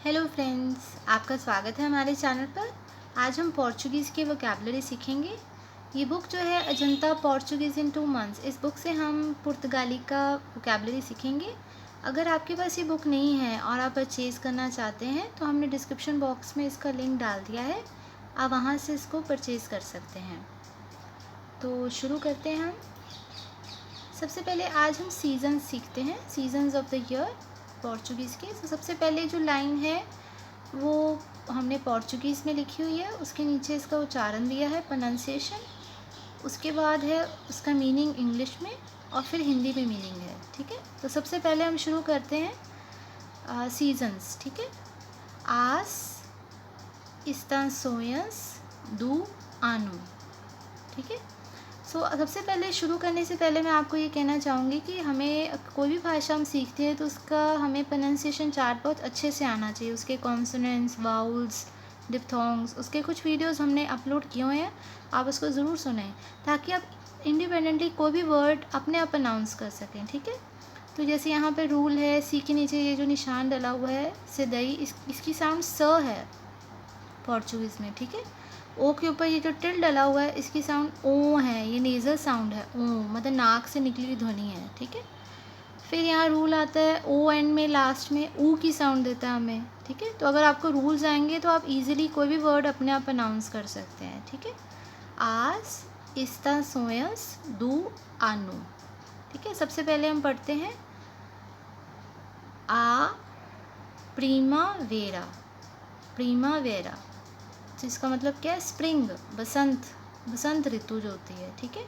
Hello friends, आपका स्वागत है हमारे चैनल पर। आज हम पोर्चुगीज़ के वोकैबुलरी सीखेंगे। ये बुक जो है अजंता पोर्चुगीज़ इन 2 मंथ्स, इस बुक से हम पुर्तगाली का वोकैबुलरी सीखेंगे। अगर आपके पास ये बुक नहीं है और आप परचेज़ करना चाहते हैं तो हमने डिस्क्रिप्शन बॉक्स में इसका लिंक डाल दिया है, आप वहाँ से इसको परचेज़ कर सकते हैं। तो शुरू करते हैं हम। सबसे पहले आज हम सीज़न्स सीखते हैं, seasons of the year Portuguese के। तो सबसे पहले जो लाइन है वो हमने पोर्चुगीज़ में लिखी हुई है, उसके नीचे इसका उच्चारण दिया है, प्रोनाउंसिएशन। उसके बाद है उसका मीनिंग इंग्लिश में और फिर हिंदी में मीनिंग है। ठीक है, तो सबसे पहले हम शुरू करते हैं सीजन्स। ठीक है, आस इस्तांसोयंस दू आनू। ठीक है, सबसे पहले शुरू करने से पहले मैं आपको ये कहना चाहूँगी कि हमें कोई भी भाषा हम सीखते हैं तो उसका हमें प्रोनाउंसिएशन चार्ट बहुत अच्छे से आना चाहिए। उसके कॉन्सोनेंट्स, वाउल्स, डिप्थोंग्स, उसके कुछ वीडियोस हमने अपलोड किए हुए हैं, आप उसको ज़रूर सुनें ताकि आप इंडिपेंडेंटली कोई भी वर्ड अपने आप अनाउंस कर सकें। ठीक है, तो जैसे यहाँ पे रूल है, सी के नीचे ये जो निशान डला हुआ है सिदई, इसकी साउंड स है पोर्चुगीज़ में। ठीक है, ओ के ऊपर ये जो टिल डला हुआ है इसकी साउंड ओ है, ये नेज़ल साउंड है, ओ मतलब नाक से निकली हुई ध्वनि है। ठीक है, फिर यहाँ रूल आता है ओ एंड में लास्ट में ऊ की साउंड देता है हमें। ठीक है, तो अगर आपको रूल्स आएंगे तो आप इजीली कोई भी वर्ड अपने आप अनाउंस कर सकते हैं। ठीक है, आस इस्ता सोयस दू आनू। ठीक है, सबसे पहले हम पढ़ते हैं आ प्रीमा वेरा। प्रीमा वेरा जिसका मतलब क्या है, स्प्रिंग, बसंत, बसंत ऋतु जो होती है। ठीक है,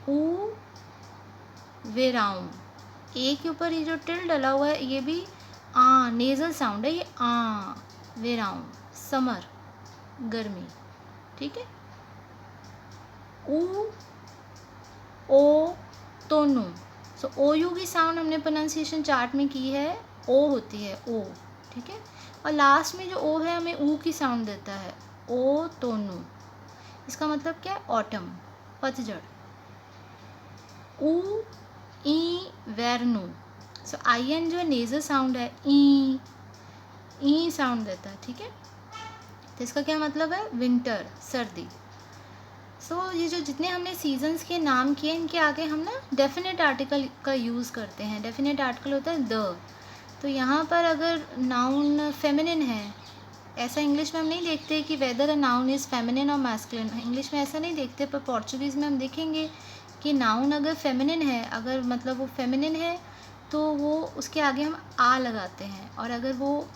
ऊ वेराउं, ए के ऊपर ये जो टिल डला हुआ है ये भी आ नेजल साउंड है, ये आ वेराउं, समर, गर्मी। ठीक है, ऊ ओ तोनू। ओ यू की साउंड हमने प्रोनाउंसिएशन चार्ट में की है, ओ होती है ओ। ठीक है, और लास्ट में जो ओ है हमें ऊ की साउंड देता है, ओ तोनू। इसका मतलब क्या है, ऑटम, पतझड़। ऊ ई वेरनू। आई एन जो है नेजल साउंड है, ई साउंड देता है। ठीक है, तो इसका क्या मतलब है, विंटर, सर्दी। ये जो जितने हमने सीजन्स के नाम किए इनके आगे हम ना डेफिनेट आर्टिकल का यूज़ करते हैं। डेफिनेट आर्टिकल होता है द। तो यहाँ पर अगर नाउन फेमिनिन है, ऐसा इंग्लिश में हम नहीं देखते कि weather a noun is feminine और मैस्कुलिन, इंग्लिश में ऐसा नहीं देखते, पर पोर्चुगीज़ में हम देखेंगे कि नाउन अगर फेमिनिन है, अगर मतलब वो फेमिनिन है तो वो उसके आगे हम आ लगाते हैं, और अगर वो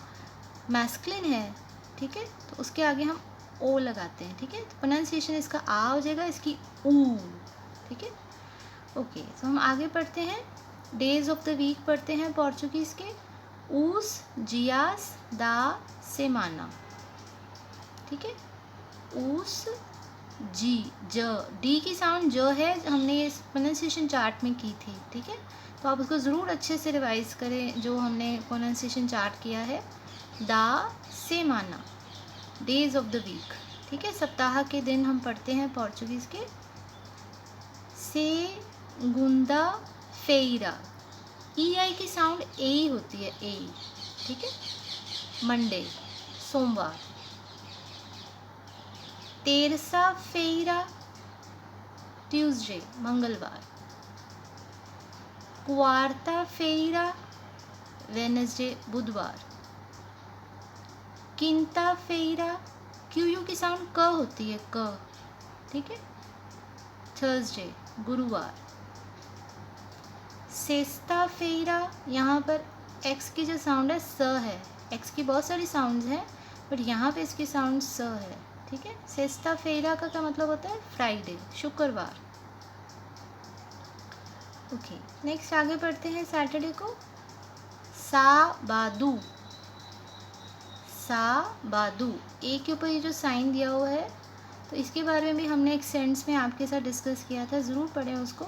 मैस्कुलिन है, ठीक है, तो उसके आगे हम ओ लगाते हैं। ठीक है, तो प्रोनाउंसिएशन इसका आ हो जाएगा, इसकी ऊ। ठीक है, ओके। तो हम आगे पढ़ते हैं, डेज ऑफ द वीक पढ़ते हैं पोर्चुगीज़ के। ऊस जियास दा सेमाना। ठीक है, ऊस जी ज, डी की साउंड ज है, हमने इस प्रोनाउंसिएशन चार्ट में की थी। ठीक है, तो आप उसको ज़रूर अच्छे से रिवाइज करें जो हमने प्रोनाउंसिएशन चार्ट किया है। दा Semana, days of the week. ठीक है, सप्ताह के दिन हम पढ़ते हैं पोर्चुगीज़ के। से गुंदा फेरा, ई आई की साउंड ए ही होती है, ए। ठीक है, मंडे, सोमवार। तेरसा फेरा, ट्यूसडे, मंगलवार। क्वार्ता फेरा, वेनसडे, बुधवार। किंता फेरा, क्यू यू की साउंड क होती है, क। ठीक है, थर्सडे, गुरुवार। सेस्ता फेरा, यहाँ पर एक्स की जो साउंड है स है, एक्स की बहुत सारी साउंड्स हैं बट यहाँ पे इसकी साउंड स है। ठीक है, सेस्ता फेरा का क्या मतलब होता है, फ्राइडे, शुक्रवार। ओके, नेक्स्ट आगे बढ़ते हैं सैटरडे को। साबादू, साबादू, ए के ऊपर ये जो साइन दिया हुआ है तो इसके बारे में भी हमने एक सेंटेंस में आपके साथ डिस्कस किया था, ज़रूर पढ़ें उसको।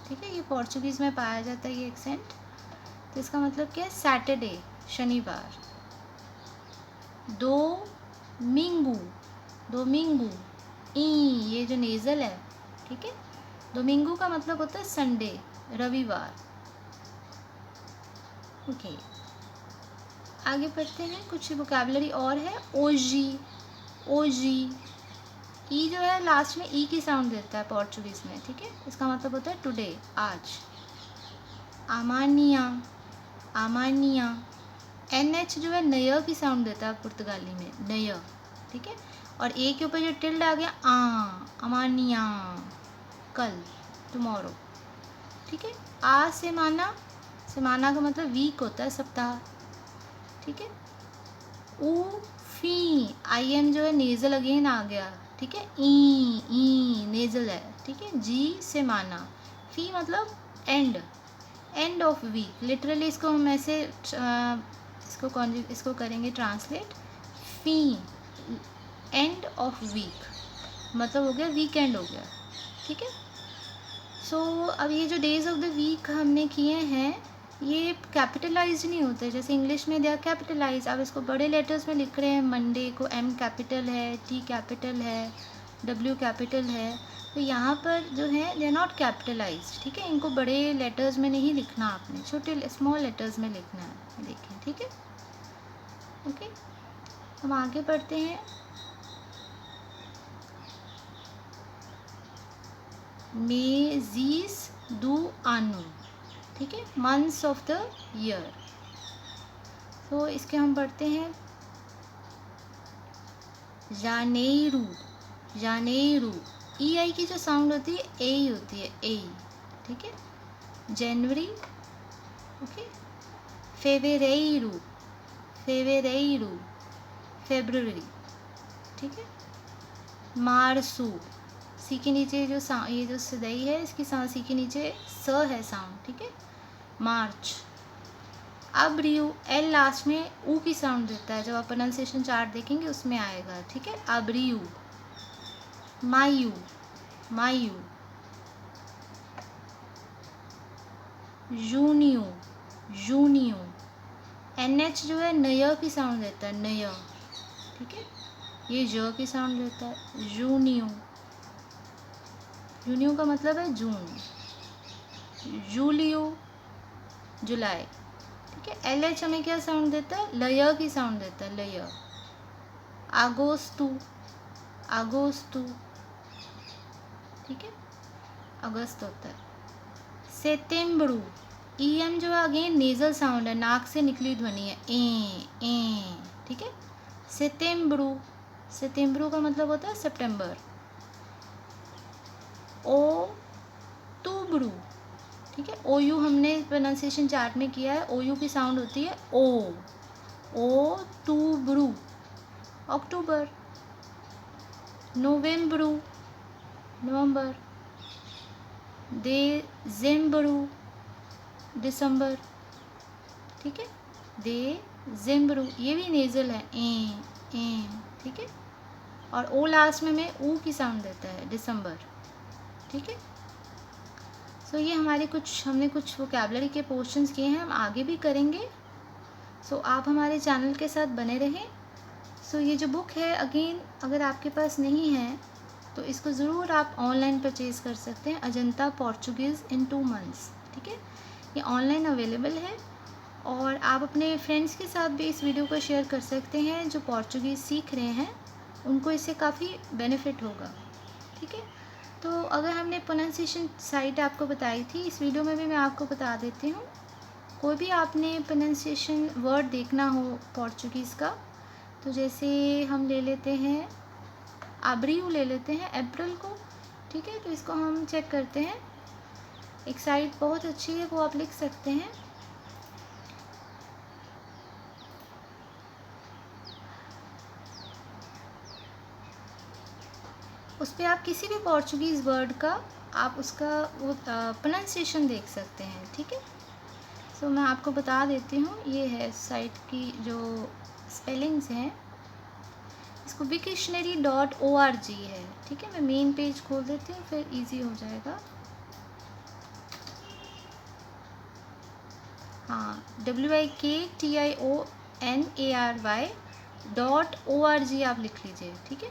ठीक है, ये पोर्चुगीज़ में पाया जाता है ये एक्सेंट। तो इसका मतलब क्या है, सैटरडे, शनिवार। दोमिंगू, दोमिंगू, ई ये जो नेज़ल है। ठीक है, दोमिंगू का मतलब होता है संडे, रविवार। ओके, आगे पढ़ते हैं, कुछ वोकैबुलरी और है। ओजी, ओजी, ई जो है लास्ट में ई की साउंड देता है पोर्चुगीज़ में, ठीक है। इसका मतलब होता है टुडे, आज। आमानिया, आमानिया, एन एच जो है नय की साउंड देता है पुर्तगाली में, नय, ठीक है। और ए के ऊपर जो टिल्ड आ गया, अमानिया, कल, टुमारो, ठीक है। आ सेमाना का मतलब वीक होता है, सप्ताह, ठीक है। ऊ फी, आई एन जो है नेजल अगेन आ गया, ठीक है। ई नेजल है, ठीक है। जी सेमाना, फी मतलब end, end of week. Literally इसको हम ऐसे इसको करेंगे ट्रांसलेट, फी एंड ऑफ वीक, मतलब हो गया वीकेंड हो गया, ठीक है। सो अब ये जो डेज ऑफ द वीक हमने किए हैं ये कैपिटलाइज नहीं होते, जैसे इंग्लिश में दे आर कैपिटलाइज। अब इसको बड़े लेटर्स में लिख रहे हैं, मंडे को एम कैपिटल है, टी कैपिटल है, डब्ल्यू कैपिटल है, तो यहाँ पर जो है दे आर नॉट कैपिटलाइज, ठीक है। इनको बड़े लेटर्स में नहीं लिखना, आपने छोटे स्मॉल लेटर्स में लिखना है, देखें, ठीक है। ओके, हम आगे बढ़ते हैं। मेजीस दू आनू, ठीक है, मंथ्स ऑफ द ईयर। तो इसके हम पढ़ते हैं जानेरू, जानेरू, ई आई की जो साउंड होती है ए ही होती है, ए, ठीक है। जनवरी, ओके। फेवेरेरू, फेवेरेरू, फेब्रुवरी, ठीक है। मार्सू, सी के नीचे जो ये जो सदई है इसकी सी के नीचे स है साउंड, ठीक है। मार्च। अब्रियू, एल लास्ट में ऊ की साउंड देता है, जब आप प्रोनाउंसिएशन चार्ट देखेंगे उसमें आएगा, ठीक है। अब्रियू। मायू, मायू। जूनियो, जूनियो, एन एच जो है नय की साउंड देता है, नय, ठीक है। ये ज की साउंड देता है, जूनियो, जूनियो का मतलब है जून। जूलियो, जुलाई, ठीक है। एल एच हमें क्या साउंड देता है, लय की साउंड देता है, लय। आगोस्तु, आगोस्तु, ठीक है, अगस्त होता है। सेतेम्बरू, ई एम जो है अगेन नेजल साउंड है, नाक से निकली ध्वनि है, ए, ठीक है। सेतेम्बरू, सेतेम्बरू का मतलब होता है सितंबर। ओ तुब्रू, ठीक है। ओ यू हमने प्रोनाउंसिएशन चार्ट में किया है, ओ यू की साउंड होती है ओ तुब्रू, अक्टूबर। नवंबरू, नवंबर। देजेम्बरू, दिसंबर, ठीक है। देजेम्बरू, ये भी नेजल है, ए, ठीक है। और ओ लास्ट में ऊ की साउंड देता है, दिसंबर, ठीक है। सो ये हमने कुछ वोकैबुलरी के पोर्शंस किए हैं, हम आगे भी करेंगे। सो आप हमारे चैनल के साथ बने रहें। सो ये जो बुक है अगेन अगर आपके पास नहीं है तो इसको ज़रूर आप ऑनलाइन परचेज़ कर सकते हैं, अजंता पोर्चुगीज़ इन 2 मंथ्स, ठीक है। ये ऑनलाइन अवेलेबल है और आप अपने फ्रेंड्स के साथ भी इस वीडियो को शेयर कर सकते हैं जो पोर्चुगीज़ सीख रहे हैं, उनको इससे काफ़ी बेनिफिट होगा, ठीक है। तो अगर हमने प्रोनाउंसिएशन साइट आपको बताई थी, इस वीडियो में भी मैं आपको बता देती हूँ। कोई भी आपने प्रोनाउंसिएशन वर्ड देखना हो पोर्चुगीज़ का, तो जैसे हम ले लेते हैं अब्रियू, ले लेते हैं अप्रैल को, ठीक है। तो इसको हम चेक करते हैं, एक साइट बहुत अच्छी है, वो आप लिख सकते हैं। उस पर आप किसी भी पोर्चुगीज़ वर्ड का आप उसका वो प्रोनाउंसिएशन देख सकते हैं, ठीक है। सो मैं आपको बता देती हूँ, ये है साइट की जो स्पेलिंग्स हैं, इसको wiktionary.org है, ठीक है। मैं मेन पेज खोल देती हूँ, फिर इजी हो जाएगा। हाँ, WIKTIONARY.org आप लिख लीजिए, ठीक है।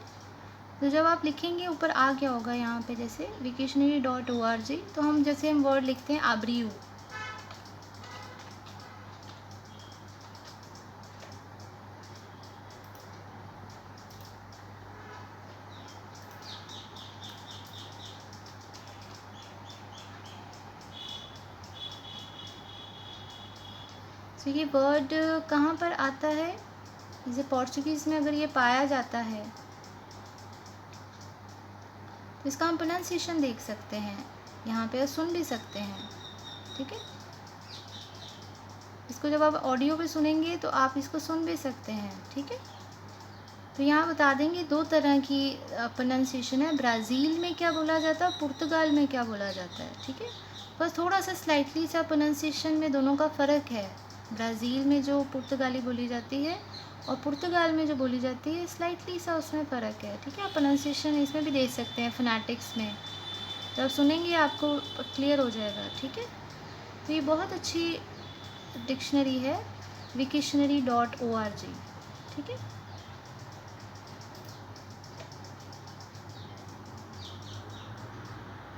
तो जब आप लिखेंगे ऊपर आ गया होगा यहाँ पे जैसे wiktionary.org, तो हम जैसे हम वर्ड लिखते हैं अब्रियू, तो ये वर्ड कहाँ पर आता है, जैसे पोर्चुगीज़ में अगर ये पाया जाता है तो इसका हम प्रोनाउंसिएशन देख सकते हैं यहाँ पे, सुन भी सकते हैं, ठीक है। इसको जब आप ऑडियो पे सुनेंगे तो आप इसको सुन भी सकते हैं, ठीक है। तो यहाँ बता देंगे दो तरह की प्रोनाउंसिएशन है, ब्राज़ील में क्या बोला जाता है, पुर्तगाल में क्या बोला जाता है, ठीक है। बस थोड़ा सा स्लाइटली सा प्रोनाउंसिएशन में दोनों का फ़र्क है। ब्राज़ील में जो पुर्तगाली बोली जाती है और पुर्तगाल में जो बोली जाती है, स्लाइटली सा उसमें फ़र्क है, ठीक है। आप प्रोनाउंसिएशन इसमें भी देख सकते हैं फ़ोनेटिक्स में, जब सुनेंगे आपको क्लियर हो जाएगा, ठीक है। तो ये बहुत अच्छी डिक्शनरी है, विकिशनरी.org, ठीक है।